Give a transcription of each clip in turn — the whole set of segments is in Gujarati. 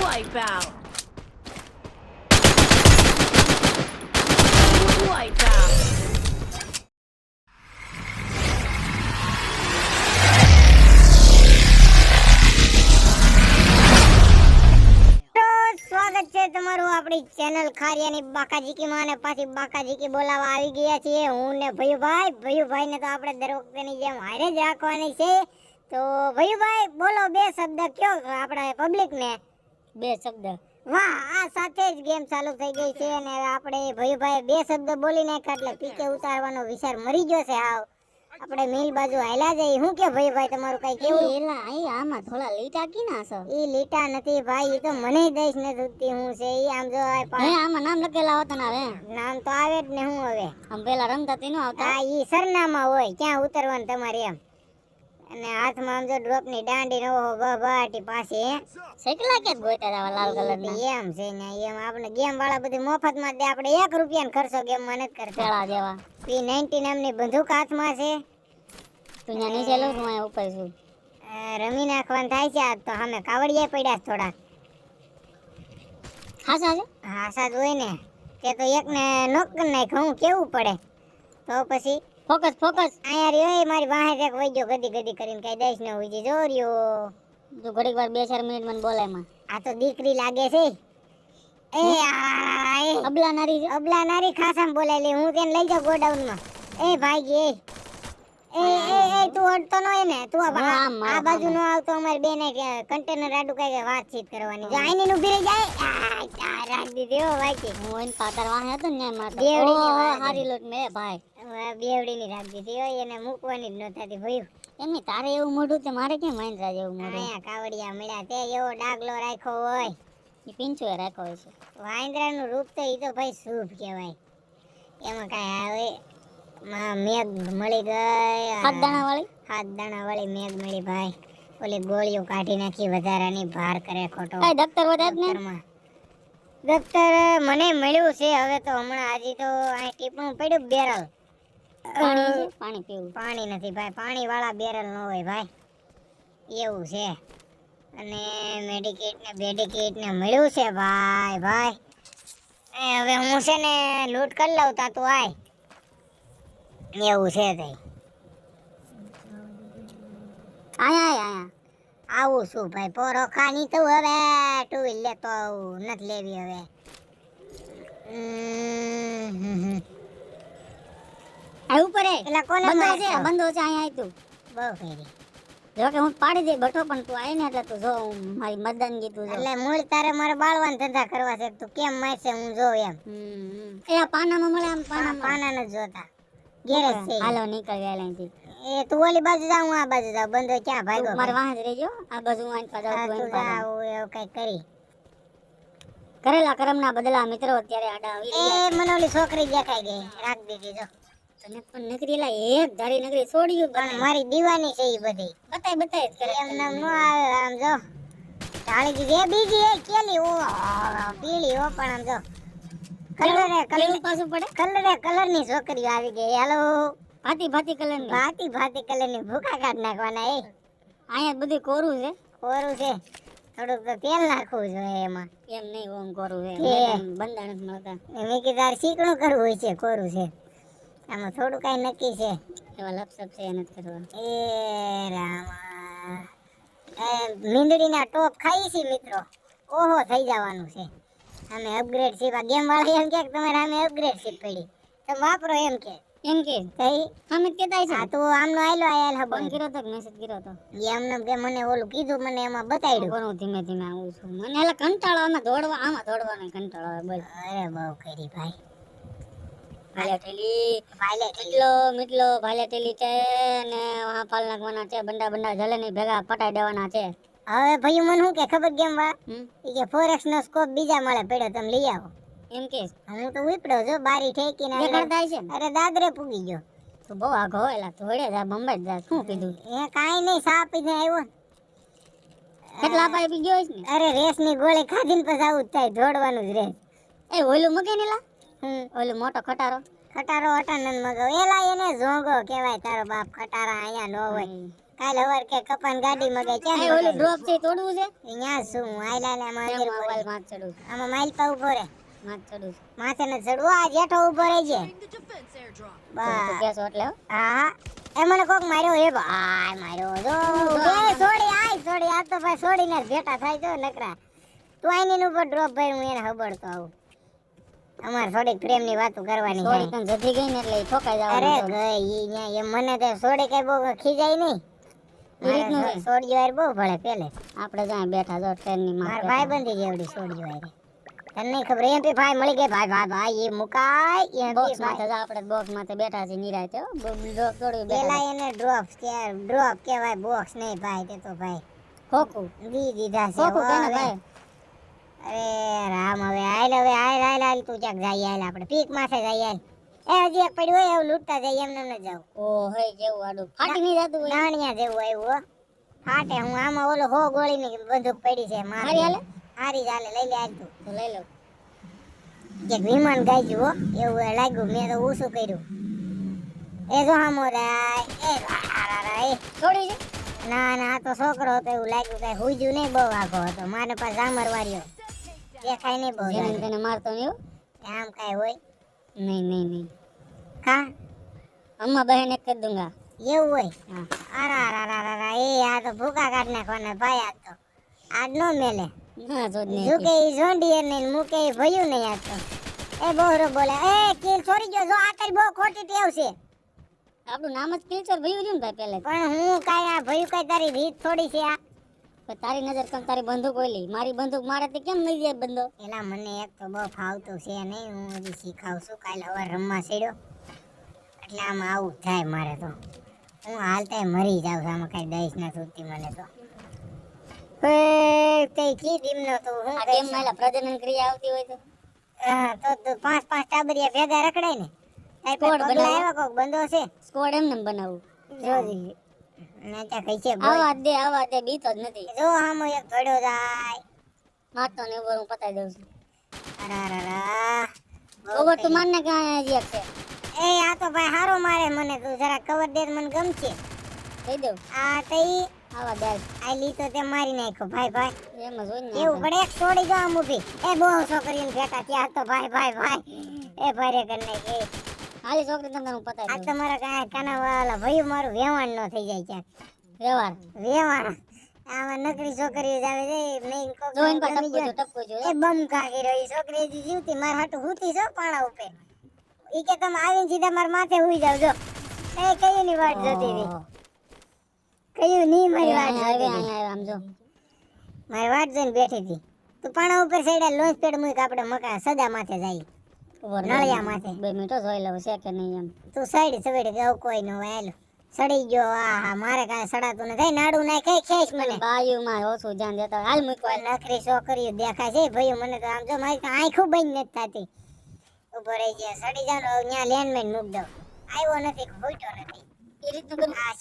Wipeout. Wipeout. સ્વાગત છે તમારું આપણી ચેનલ ખારિયાની બાકાજી કી માં ને પાછી બાકાજી કી બોલાવા આવી ગયા છીએ હું ને ભયુભાઈ ને તો આપણે દર વખતેની જેમ હારે જ રાખવાની છે તો ભયુભાઈ બોલો બે શબ્દ કયો આપણે પબ્લિક ને બે શબ્દ વાહ આ સાથે જ ગેમ ચાલુ થઈ ગઈ છે અને આપણે ભયુભાઈ બે શબ્દ બોલી નાખ્યા એટલે પીકે ઉતારવાનો વિચાર મરી ગયો છે હાવ આપણે મિલ બાજુ હાલ્યા જઈ હું કે ભાઈ તમારું કઈ કેવું એલા અહીં આમાં થોડા લીટા કી ના છો ઈ લીટા નથી ભાઈ ઈ તો મને દઈશ ને દુખતી હું છે ઈ આમ જો હે આમાં નામ લખેલા હોતા ના હવે નામ તો આવે જ ને હું હવે આમ પેલા રમતા તી નો આવતા હા ઈ સરનામા હોય ક્યાં ઉતરવાનું તમારે એમ અને હાથમાં આમ જો ડ્રોપ ની દાંડી નો બબાટી પાસે સેકલા કે ગોતા જાવા લાલ કલર ના એમ છે ને એમ આપણે ગેમ વાળા બધી મફત માં દે આપણે 1 રૂપિયા ખર્ચો ગેમ માં નથી કરતા પેલા જેવા P90 નામની બંદૂક હાથમાં છે તું ન્યા નીચે લો હું અહીં ઉપર છું રમી નાખવાનું થાય છે આજ તો અમે કાવડિયા પડ્યા થોડા હાસા છે હાસા જ હોય ને તે તો એકને નોક કરી નાખ હું કેવું પડે તો પછી ફોકસ ફોકસ આયા રહ્યો મારી વાહે એક વઈજો ગદી કરીને કઈ દઈશ ને ઉજી જો રહ્યો જો ઘડીક વાર 2-4 મિનિટ મને બોલાય માં આ તો દીકરી લાગે છે એ અબલા નારી છે અબલા નારી ખાસામાં બોલાય લે હું તેને લઈ જાઉં ગોડાઉન માં એ ભાઈ એ તું અડતો ન હોય ને તું આ બાજુ નો આવતો અમારી બેન કન્ટેનર આડું કઈ વાતચીત કરવાની જો આઈની ઊભી રહી જાય રાખ દીધી હો વાકી હું એને પાતર વાહે હતો ને માર બેવડી હારી લોટ મે ભાઈ બેવડી ની રાખ દીધી હોય એને મૂકવાની જ ન થતી ભયું એમની તારે એવું મોઢું તે મારે કેમ મહેન્દ્રા જેવું મોઢું અહીંયા કાવડિયા મળ્યા તે એવો ડાગલો રાખ્યો હોય એ પિંચો રાખ્યો હોય છે વાંદરા નું રૂપ તો ઈ તો ભાઈ શુભ કહેવાય એમાં કઈ આવે મેઘ મળી ગઈ 7 દાણા વાળી 7 દાણા વાળી મેઘ મળી ભાઈ ઓલી ગોળીઓ કાઢી નાખી વધારાની ભાર કરે ખોટો કઈ દફતર વધારે ને દફતર મને મળ્યું છે હવે તો હમણાં હજી તો આ ટીપણું પડ્યું બેરલ પાણી પીવું પાણી નથી ભાઈ પાણી વાળા બેરલ ન હોય ભાઈ એવું છે અને મેડિકેટ ને મળ્યું છે ભાઈ હવે હું છે ને લૂંટ કરી લઉં તા તું આય એવું છે તઈ આયા આવું શું ભાઈ પોરો ખાની તો હવે ટુ વ્હીલ લેતો આવું નથી લેવી હવે આ ઉપર હે એલા કોને બંધો મારશો? છે બંધો છે અહીંયા આય તું બહુ ફેરી જો કે હું પાડી દે બઠો પણ તું આય ને એટલે તું જો હું મારી મદદનગી તું જો એટલે મૂળ તારે મારે બાળવાન ધંધા કરવા છે તું કેમ મારશે હું જોઉં એમ એ આ પાનામાં મળે આમ પાનામાં પાના ન જોતા ગેરેજ છે હાલો નીકળ વેલાથી એ તું ઓલી બાજુ જા હું આ બાજુ જાઉં બંધો ક્યાં ભાગ્યો મારે વાહ જ રહેજો આ બાજુ હું આઈને પાછો તું તું જા એવું કઈ કરી કરેલા કર્મના બદલા મિત્રો અત્યારે આડા આવી એ મને ઓલી છોકરી દેખાઈ ગઈ રાખ દીધી જો તને પણ નકરીલા એક ધારી નકરી છોડ્યું પણ મારી દીવાની છે ઈ બધી બતાય જ કરે એમ નામ નો આવે આમ જો ઢાળી દીધી એ બીજી એ કેલી ઓ પીળી ઓ પણ આમ જો કલર પાછું પડે કલર ની છોકરીઓ આવી ગઈ હાલો ભાતી કલર ની ભાતી કલર ની ભૂકા કાઢ નાખવાના એ અહીંયા બધું કોરું છે કોરું છે થોડુંક તો તેલ નાખવું જોઈએ એમાં એમ નહીં ઓમ કોરું છે એ. બંધાણ જ મળતા મેં કીધું તારે શીકણું કરવું હોય છે કોરું છે આમાં થોડું કઈ નક્કી છે એવા લપસપ છે એને જ કરવા એ રામા મીંદડીના ટોપ ખાઈ છે મિત્રો ઓહો થઈ જવાનું છે અમે અપગ્રેડ શીપ આ ગેમ વાળા એમ કે તમારે અમે અપગ્રેડ શીપ પડી તમે વાપરો એમ કે થઈ અમે કેતા છે આ તો આમનો આયલ ફોન હબન કર્યો તો મેસેજ કર્યો તો એમને કે મને ઓલું કીધું મને એમાં બતાડ્યું કોનું ધીમે આવું છું મને એટલે કંટાળો આમાં દોડવાનો કંટાળો આવે બોલ અરે બહુ કરી ભાઈ મીટલો ભાલેટેલી છે ને વહા પાલ નાખવાના છે બંડા જલે નહીં ભેગા પટાઈ દેવાના છે હવે ભાઈ મને શું કે ખબર ગેમ વાળા હમ? ઈ કે ફોરેક્સ નો સ્કોપ બીજા મળે પડ્યો તમે લઈ આવો એમ કે હું તો ઉપડ્યો જો બારી ઠેકીને દેખાડતા છે ને અરે દાદરે પૂગી ગયો તો બહુ આઘો એલા થોડે જા બંબાઈ જા શું કીધું એ કાઈ નહીં સા પીને આવ્યો કેટલા પાઈ પી ગયો છે ને અરે રેસ ની ગોળી ખાધીને પછી આવું જ થાય દોડવાનું જ રહે એ ઓલું મૂકે નીલા હમ ઓલું મોટો ખટારો ખટારો અટાનંદ મગાવ એલા એને ઝોંગો કહેવાય તારો બાપ ખટારા અહીંયા ન હોય કાલ હવાર કે કપાન ગાડી મગાઈ ક્યાં આ ઓલું ડ્રોપ છે તોડવું છે અહીંયા શું આયલા ને મંદિર એમાં વાલ માથ ચડું આમાં માઇલ પા ઉભો રે માથ ચડું માથે ને ચડવો આ જેઠો ઉભો રહેજે તું બા કેસો એટલે હો. હા એ મને કોક માર્યો હે ભાઈ માર્યો જો બે છોડી આ તો ભાઈ છોડીને જ ભેટા થાય તો નકરા તું આઈની ઉપર ડ્રોપ ભાઈ હું એને હબડતો આવું અમાર થોડીક પ્રેમની વાતો કરવાની છે થોડી તને જતી ગઈ ને એટલે ઈ ઠોકાઈ અરે જવાનું ગઈ ઈ ન્યા એમ મને તો છોડી કઈ બહુ ખીજાય નહીં એ રીતનું છે. છોડી વાર બહુ ભળે પેલે આપણે જ્યાં બેઠા જો ટ્રેન ની મારા માં ભાઈ બંધી જેવડી છોડી વાર તને નહીં ખબર એમપી ભાઈ મળી ગઈ ભાઈ એ મુકાય બોક્સ એમપી માથે આપણે બોક્સ માથે બેઠા છે નિરાયતે હો ડ્રોપ તોડી બેઠા પેલા એને ડ્રોપ કહેવાય બોક્સ નહીં ભાઈ તે તો ભાઈ ખોખું દીધા છે ખોખું હો કેને હવે. ભાઈ રામ હવે હાલ તું ક્યાંક જઈ હાલ આપણે પીક માથે જઈ હાલ એ હજી એક પડ્યું હોય એવું લૂંટતા જાય એમને ન જાવ ઓ હે કેવું આડું ફાટી નહીં જતું હોય નાણિયા જેવું આવ્યું હો ફાટે હું આમાં ઓલો હો ગોળીની બંદૂક પડી છે હારી હાલે? હારી ચાલે લઈ લે આજ તું તો લઈ લઉં એક વિમાન ગાયજું હો એવું લાગ્યું મેં તો ઓછું કર્યું એ જો હામો રાય એ એ છોડી છે ના ના આ તો છોકરો હતો એવું લાગ્યું કઈ હુજ્યું નહીં બહુ આગો હતો મારે પાસે જામર વાર્યો દેખાય નહીં બહુ જેને જાજુ. તેને મારતો નહીં હો. આમ કઈ હોય નહીં કા અમ્મા બહેન એક કરી દૂંગા એવું હોય હા અરા એ આ તો ભૂકા કાઢ નાખવાના ભાઈ આજ નો મેલે હા જો જ નહીં ઝુકે ઈ ઝોંડીએ ને મૂકે ઈ ભયું નહીં આજ તો એ બોહરો બોલે એ કિલ છોડી ગયો જો આ તારી બહુ ખોટી ટેવ છે આપણું નામ જ કિલચર ભયું રહ્યું ને ભાઈ પહેલે પણ હું કાંઈ આ ભયું કઈ તારી રીત થોડી છે આ પણ તારી નજર કમ તારી બંદૂક ઓલી મારી બંદૂક મારે તે કેમ મળી જાય બંદો એલા મને એક તો બહુ ફાવતું છે નહીં હું હજી શીખાવું છું કાલે હવે રમવા છેડ્યો એટલે આમાં આવું જ થાય મારે તો હું હાલતા મરી જાઉં છું આમાં કાંઈ દઈશ ના છૂટતી મને તો તે કી દીમનો તું હું આ ગેમ માં પ્રજનન ક્રિયા આવતી હોય તો હા તો પાંચ ટાબરિયા ભેગા રખડાય ને Squad પગલા બનાવો. એવા કોક બંધો છે સ્કોડ એમને બનાવવું જોજી નાચા કઈ છે બોલ આવા દે બીતો જ નથી જો આમો એક ધોડ્યો જાય મારતો ને ઉપર હું પતાઈ દઉં છું અરારારા. ઓવર તો મારને ક્યાં હજી એક છે એ આ તો ભાઈ હારો મારે મને તું જરા કવર દે તો મને ગમશે દઈ દઉં આ તઈ આવા દે આ લી તો તે મારી નાખ્યો ભાઈ ભાઈ એમ જ હોય ને એવું પડે એક છોડી દો આમ ઊભી એ બહુ છોકરીને ભેટા ત્યાં તો ભાઈ એ ભારે કરી નાખી હાલી છોકરી તમને હું પતાઈ આ દઉં તમારા કાંઈ કાના વાળા ભાઈ મારું વેવાણ ન થઈ જાય ક્યાંક વ્યવહાર વેવાણ આમાં નકરી છોકરીઓ જ આવે છે નહીં કોક જોઈન પર ગમી જાય. ટપકો જો એ બમ કાકી રહી છોકરી હજી જીવતી મારા હાટુ હુતી છો પાણા ઉપર ઈ કે તમે આવીને સીધા મારા માથે હુઈ જાવ જો એ કયું ની વાટ જોતી હતી કયું ની મારી વાટ જોતી હતી આમ જો મારી વાટ જોઈને બેઠી હતી તું પાણા ઉપર સડ્યા લોન્ચ પેડ મૂક આપણે મકા સદા માથે જાય ઉપર નળિયા માથે 2 મિનિટો જોઈ લઉં છે કે નહીં એમ તું સડી સવેડી ગયો કોઈ નો વાયલો સડી ગયો આ હા મારે કાંઈ સડાતું નથી નાડું નાય કઈ ખેંચ મને બાયુ માં ઓછું ધ્યાન દેતા હાલ મૂકવા કોઈ નકરી છોકરીઓ દેખાય છે ભાઈ મને તો આમ જો મારી તો આંખું બંધ નથી થતી ઉભો રહી ગયા સડી જાવ ત્યાં લેન્ડમાઇન મૂક દઉં આવ્યો નથી ખોટો નથી એ રીતનું કરું આ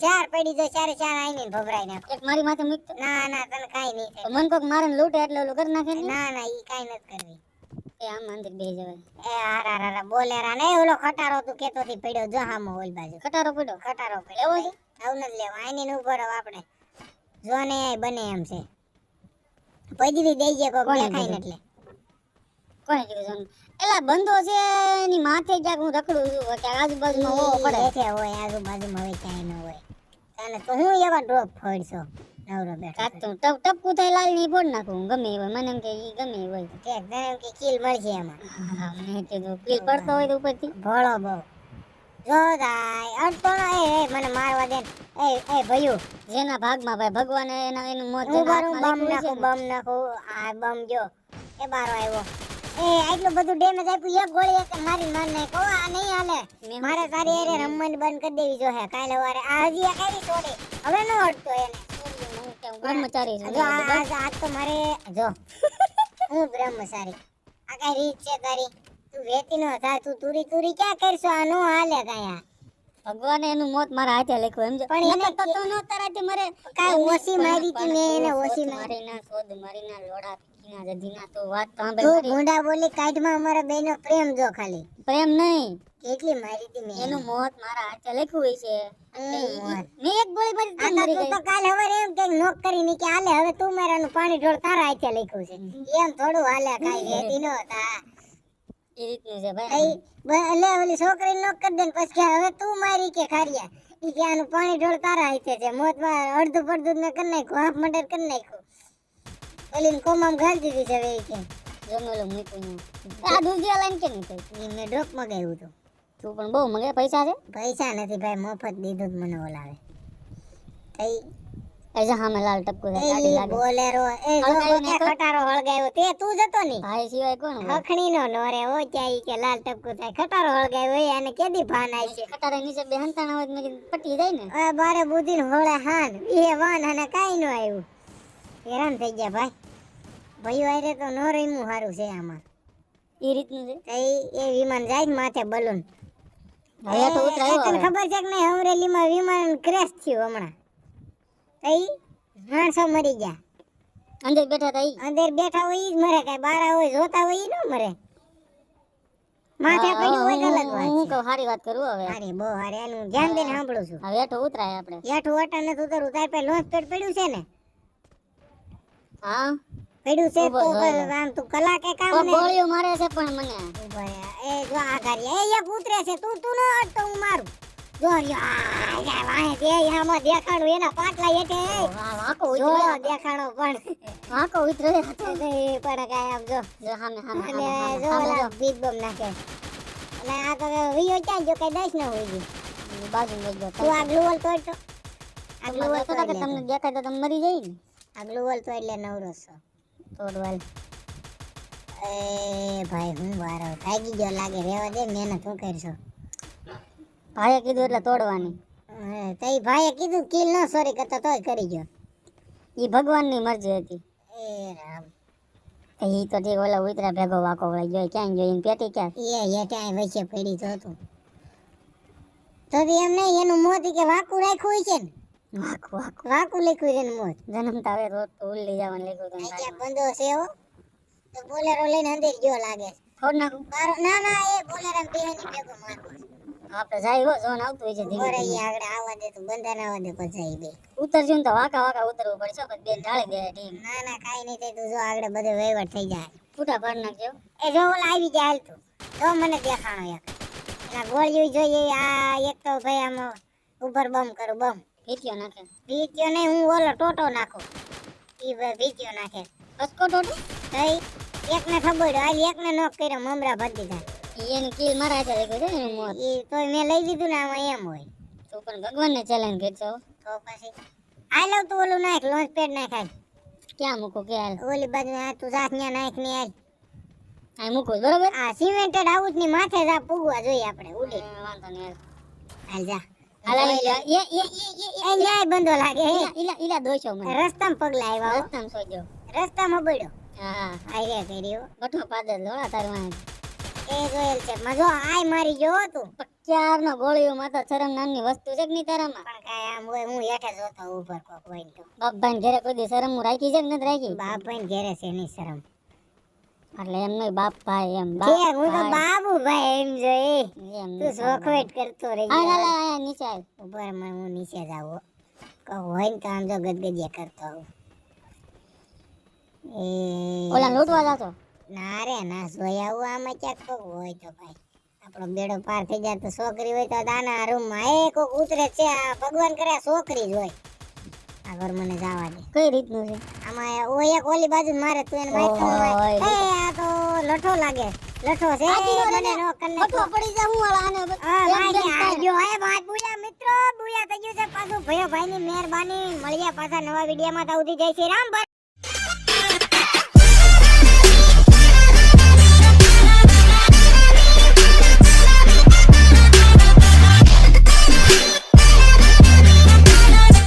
ચાર પડી જાય ચાર આઈને ભભરાઈ નાખો એક મારી માથે મૂકતો ના ના તને કાંઈ નહીં થાય મન કોક મારે લૂંટે એટલે ઓલું કરી નાખે ને ના ના ઈ કાંઈ નથી કરવી એ આમ અંદર બેસી જવાય એ હારા બોલેરા ને ઓલો ખટારો તું કેતો થી પડ્યો જો હામો ઓલ બાજુ ખટારો પડ્યો ખટારો પડ્યો એવો છે આવું નથી લેવા આઈને ઉભો રહો આપણે જો ને આય બને એમ છે પજરી દઈ જે કોક કોણે દેખાય ને કીધું? એટલે કોને કીધું જોન એલા બંધો છે એની માથે ક્યાંક હું રખડું છું કે આજુબાજુમાં હોવો પડે બેઠે હોય આજુબાજુમાં હોય ક્યાંય ન હોય તને તો હું એવા ડ્રોપ ફોડશો નવરો બેઠો કાઢતું ટપકું થાય લાલ ની ફોડ નાખું ગમે એ હોય મને એમ કે ઈ ગમે એ હોય કે તને એમ કે કિલ મળશે એમાં હા, મેં કીધું પીલ પડતો હોય તો ઉપરથી ભોળો બહુ જો દાય અડતો ન એ મને મારવા દે ને. એ ભયું જેના ભાગમાં ભાઈ ભગવાને એનું મોત હું જેના બારું હાથમાં બમ લખ્યું છે નાખું આ બમ જો એ બારો આવ્યો એ આટલું બધું ડેમેજ આપ્યું એક ગોળી એક મારી માર નાખો આ નહીં હાલે મેં મારે તારી હારે રમવાની બંધ કરી દેવી જોઈએ કાલે વારે આ હજી એક આવી છોડી હવે નો હટતો એને હું કે હું બ્રહ્મચારી છું જો આજ તો મારે જો હું બ્રહ્મચારી આ કઈ રીત છે તારી તું વેતી નો થા તું તુરી ક્યાં કરશો આ નો હાલે કાંઈ આ ભગવાને એનું મોત મારા હાથે લખ્યું એમ જો પણ એને નકર તો નો તરાતી મરે કાંઈ ઓછી મારી હતી મેં એને ઓછી મારી મારી ના શોધ મારી ના લોડા જીના જજીના તો વાત તો સાંભળ તું મારી. ભૂંડા બોલી કાઢમાં અમારા બેનો પ્રેમ જો ખાલી પ્રેમ નહીં, કેટલી મારી હતી મેં એનું મોત મારા હાથે લખ્યું હોય છે. મોત. મેં એક ગોળી મારી આ તું તો મરી તું ગઈ. તો કાલ હવારે એમ કે નોક કરીને કે હાલે હવે તું મારાનું પાણી ઢોળ તારા હાથે લખ્યું છે એમ થોડું હાલે કાઈ વેતી નો તા એ રીતનું છે ભાઈ. એટલે ઓલી છોકરી નોક કરી દે ને પછી કે હવે તું મારી કે ખારિયા ઈ કે આનું પાણી ઢોળ તારા હાથે છે મોતમાં અડધું પડધું ને કરી નાખ્યું હાફ મર્ડર કરી નાખ્યું ઓલીને કોમામ ઘાલી દીધી છે હવે ઈ કે જમેલો મૂક્યું ને. આ દૂધિયા લાઈન કે નહીં કઈ? ઈ મેં ડ્રોપ મગાવ્યું હતું તું પણ બહુ મગે પૈસા છે. પૈસા નથી ભાઈ મફત દીધું જ મને ઓલાવે તઈ એજા સામે લાલ ટપકું છે, ગાડી એ લાગે. બોલેરો એ જો હળગાવ્યું કે ને તો? ખટારો હળગાવ્યો તે તું જતો ની ભાઈ સિવાય કોણ હોય? હખણી નો નોરે ઓ ચાઈ કે લાલ ટપકું થાય ખટારો હળગાવ્યો એ આને કેદી ભાન આવી છે ખટારા નીચે બે હંતાણા હોય તો મેં કીધું પટી જાય ને. આ બારે બુધીન હોળે હાન એ વાન અને કાઈ નો આવ્યું હેરાન થઈ ગયા ભાઈ ભાઈઓ આરે તો નો રમ્યું સારું છે આમાં એ રીતનું છે. તઈ એ વિમાન જાય ને માથે બલૂન હવે તો ઉતરાયો તને હવે. ખબર છે કે નહીં અમરેલીમાં વિમાન ક્રેશ થયું હમણાં તઈ માણસો મરી ગયા અંદર બેઠા હતા ઈ. અંદર બેઠા હોય ઈ જ મરે કાંઈ બાર હોય જોતા હોય ઈ ન મરે માથે પડ્યું હોય તો અલગ વાત હું છે કહું સારી વાત કરું હવે. હારી બહુ હારી એનું ધ્યાન દઈને સાંભળું છું હવે હેઠો ઉતરાય આપણે. યાઠું વાટા નથી ઉતરવું તાર પાસે લોન્ચ પેડ પડ્યું છે ને હા પડ્યું છે ઉભો તો થયો. બસ આમ તું કલાકે કામ ઓ ને ગોળીઓ મારે છે પણ મને. ઉભા રહે. એ જો આ ઘારિયા એ એક ઉતરે છે તું ન અડતો હું મારું જો યો આ યા વાહે દે આમાં દેખાણું એના પાટલા હેઠે વાહ, વાંકો જો ઉતર્યો. દેખાણો પણ વાંકો ઉતર્યો હતો. એ પણ કાંઈ આમ જો જો સામે સામે અને સામે જો સામે ઓલા જો. બીજ બમ નાખે એટલે આ તો વિયો ક્યાં જો કઈ દઈશ ન હોય ગઈ બાજુમાં લઈ ગયો. તું આ ગ્લુવલ તોડતો આ તમને ગ્લુવલ દેખાતા કે તમને દેખાય તો તમે મરી જાય ને. આ ગ્લુવલ તો એટલે નવરો છો તોડવાલ. એ ભાઈ હું વારો થાકી ગયો લાગે રેવા દે મહેનત હું કરશો ભાઈએ કીધું એટલે તોડવાની. તઈ ભાઈએ કીધું કિલ ન સોરી કરતો તોય કરી ગયો ઈ ભગવાનની મરજી હતી. એ રામ ઈ તો ઠીક ઓલા ઉતરા ભેગો વાકો વળી ગયો ક્યાં ગયો એની પેટી ક્યાં. એ હેઠે વચ્ચે પડી તો હતું તો બી એમ નહીં એનું મોત ઈ કે વાકું રાખ્યું હોય છે ને વાકો વાકો. વાકું લખ્યું છે એનું મોત જન્મતા હવે રોજ તો ઉલ્લી જવાનું લખ્યું હતું. આ ક્યાં બંધો છે એવો તો બોલેરો લઈને અંદર ગયો લાગે છે થોડ નાખું. બારો ના ના એ બોલેરા બેહની ભેગો મારવો છે. આપણે જાય હો ઝોન આવતું હોય છે ધીમે બોરે ધીમે. ઈ આગળ આવવા દે તો બંધા ના આવવા દે પછી બે ઉતરશું ને તો વાકા વાકા ઉતરવું પડશે પછી બેન ઢાળી દે ટીમ. ના ના કાઈ નહીં થાય તું જો આગળ બધે વહીવટ થઈ જાય ફૂટા પાડી નાખજો. એ જો ઓલા આવી જાય હાલતું જો મને દેખાણો એક એના ગોળીઓ જોઈએ આ એક તો ભાઈ આમ ઉપર બમ કરું બમ ભીત્યો નાખે. ભીત્યો નહીં હું ઓલો ટોટો નાખું ઈ ભીત્યો નાખે કસકો ટોટું. તઈ એકને ખબર હાલ એકને નોક કર્યો મમરા ભરી દીધા ઈ એની કિલ મારા હાથે લખ્યું છે ને એનું મોત. ઈ તોય મેં લઈ લીધું ને આમાં એમ હોય તું પણ ભગવાનને ચેલેન્જ કરશો. તો પછી આ લઉં તું ઓલું નાખ લોન્ચ પેડ નાખ હાલ. ક્યાં મૂકું કે હાલ. ઓલી બાજુ આ તું જાત ન્યા નાખ ને હાલ આ મૂકું છું, બરોબર. આ સિમેન્ટેડ હાઉસ ની માથે જ આ પૂગવા જોઈએ આપણે ઉડી વાંધો નહીં હાલ જા હાલ. હાલ એ ન્યાય બંધો લાગે હે ઈલા દોશો મને. રસ્તામાં પગલા આવ્યા હો. રસ્તામાં સોજો. રસ્તામાં બળ્યો હા આર્યા કર્યો બઠો પાદર લોડા તારું વાંહે. એ જોયેલ છે મજો આય મારી જો તું ક્યારનો ગોળીઓ માં તો શરમ નામની વસ્તુ છે કે નહીં તારામાં. પણ કાંઈ આમ હોય હું હેઠે જોતો ઉપર કોક હોય ને તો બાપભાઈ ઘરે કોઈ દી શરમ હું રાખી છે કે નથી રાખી. બાપ ભાઈ ઘેરે છે ની શરમ એટલે એમ નહીં બાપભાઈ એમ છે હું તો બાબુ ભાઈ એમ જોઈ એમ તું શોખવેટ કરતો રહી હાલ હાલ હાલ નીચે હાલ. ઉપર માં હું નીચે જાવ કહું હોય ને તો આમ જો ગદગદિયા કરતો આવું એ ઓલા લૂંટવા જાતો. ના રે ના જોઈ આવું આમાં ક્યાંક કોક હોય તો ભાઈ આપણો બેડો પાર થઈ જાય તો છોકરી હોય તો દાના રૂમમાં એ કોક ઉતરે છે આ ભગવાન કરે આ છોકરી જ હોય આગળ મને જવા દે કઈ રીતનું છે. આમાં ઓ એક ઓલી બાજુ મારે તું એને માઈક ઓય, એ આ તો લઠો લાગે લઠો છે મને નો કન્ને બટવો પડી જા હું વાળા આને આ ભાઈ આજો હે ભાઈ બુયા મિત્રો બુયા થઈ ગયું છે પાછું ભયો ભાઈની મહેરબાની મળ્યા પાછા નવા વિડિયોમાં તો ઉધી જય શ્રી રામ.